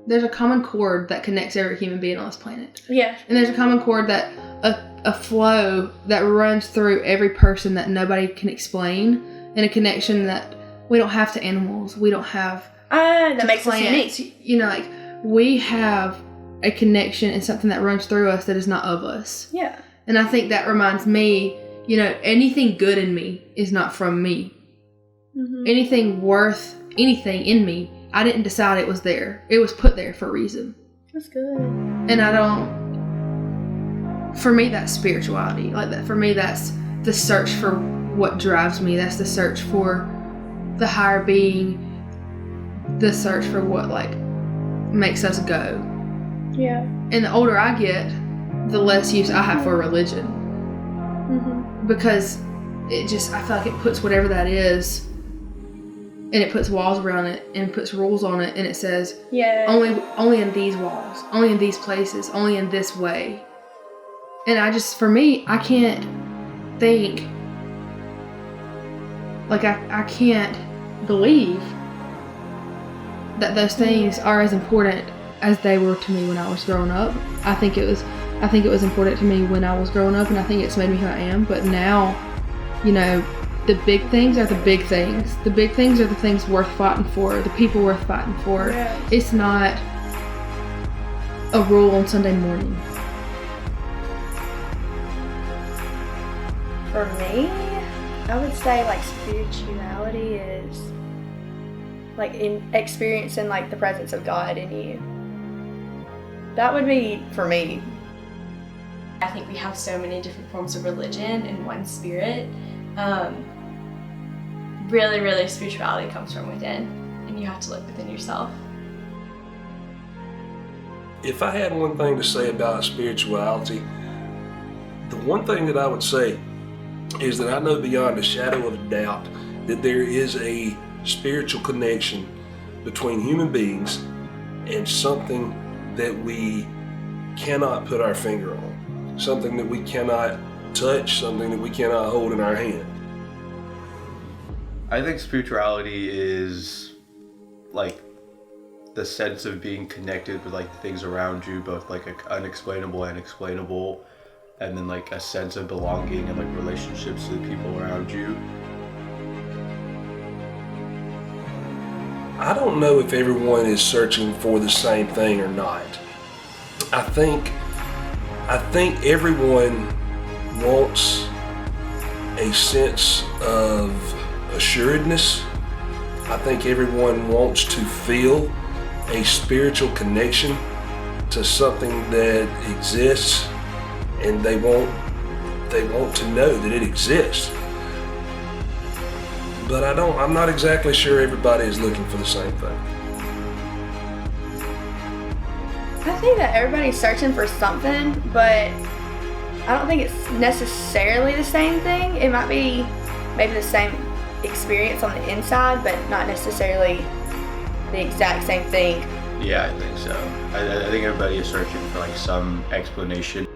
there's a common cord that connects every human being on this planet. Yeah. And there's a common cord that a flow that runs through every person that nobody can explain, and a connection that we don't have to animals. We don't have that to makes plants. us unique. You know, like we have a connection and something that runs through us that is not of us. Yeah. And I think that reminds me, you know, anything good in me is not from me. Mm-hmm. Anything worth anything in me, I didn't decide it was there. It was put there for a reason. That's good. And I don't. For me, that's spirituality. Like that. For me, that's the search for what drives me. That's the search for the higher being. The search for what like makes us go. Yeah. And the older I get, the less use I have for religion. Mm-hmm. Because it just, I feel like it puts whatever that is, and it puts walls around it, and puts rules on it, and it says, only in these walls, only in these places, only in this way. And I just, for me, I can't think, like I can't believe that those things are as important as they were to me when I was growing up. I think it was important to me when I was growing up, and I think it's made me who I am. But now, you know, the big things are the big things. The big things are the things worth fighting for, the people worth fighting for. Yes. It's not a rule on Sunday morning. For me, I would say like spirituality is like in experiencing like the presence of God in you. That would be for me. I think we have so many different forms of religion in one spirit. Really, spirituality comes from within, and you have to look within yourself. If I had one thing to say about spirituality, the one thing that I would say is that I know beyond a shadow of a doubt that there is a spiritual connection between human beings and something that we cannot put our finger on, something that we cannot touch, something that we cannot hold in our hand. I think spirituality is like the sense of being connected with like the things around you, both like unexplainable and explainable, and then like a sense of belonging and like relationships to the people around you. I don't know if everyone is searching for the same thing or not. I think everyone wants a sense of assuredness. I think everyone wants to feel a spiritual connection to something that exists, and they want to know that it exists. But I'm not exactly sure everybody is looking for the same thing. I think that everybody's searching for something, but I don't think it's necessarily the same thing. It might be maybe the same experience on the inside, but not necessarily the exact same thing. Yeah, I think so. I think everybody is searching for like some explanation.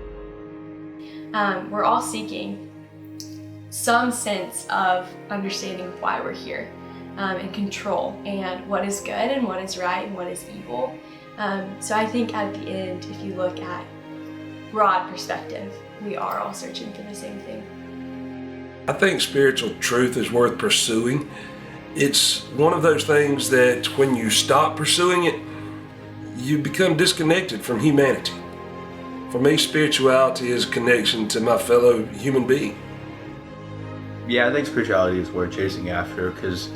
We're all seeking some sense of understanding why we're here, and control, and what is good and what is right and what is evil. So I think at the end, if you look at broad perspective, we are all searching for the same thing. I think spiritual truth is worth pursuing. It's one of those things that when you stop pursuing it, you become disconnected from humanity. For me, spirituality is a connection to my fellow human being. Yeah, I think spirituality is worth chasing after, because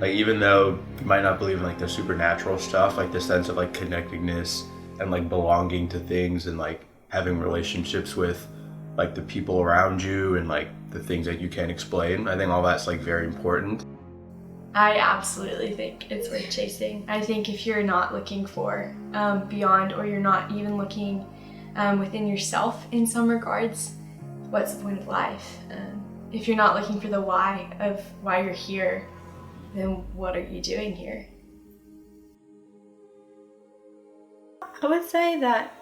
like even though you might not believe in like the supernatural stuff, like the sense of like connectedness and like belonging to things and like having relationships with like the people around you and like the things that you can't explain, I think all that's like very important. I absolutely think it's worth chasing. I think if you're not looking for beyond, or you're not even looking within yourself in some regards, what's the point of life? If you're not looking for the why of why you're here, then what are you doing here? I would say that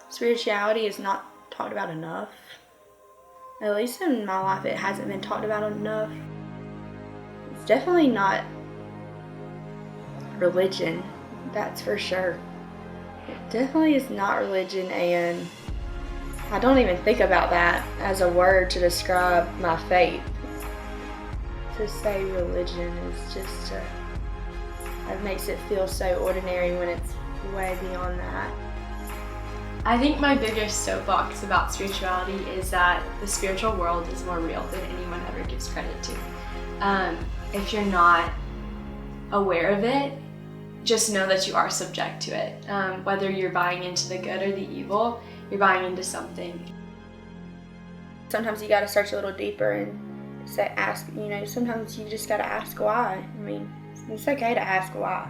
spirituality is not talked about enough. At least in my life, it hasn't been talked about enough. It's definitely not religion, That's for sure. It definitely is not religion, and I don't even think about that as a word to describe my faith. To say religion is just, it makes it feel so ordinary when it's way beyond that. I think my biggest soapbox about spirituality is that the spiritual world is more real than anyone ever gives credit to. If you're not aware of it, just know that you are subject to it. Whether you're buying into the good or the evil, you're buying into something. Sometimes you gotta search a little deeper and ask, sometimes you just gotta ask why. I mean, it's okay to ask why.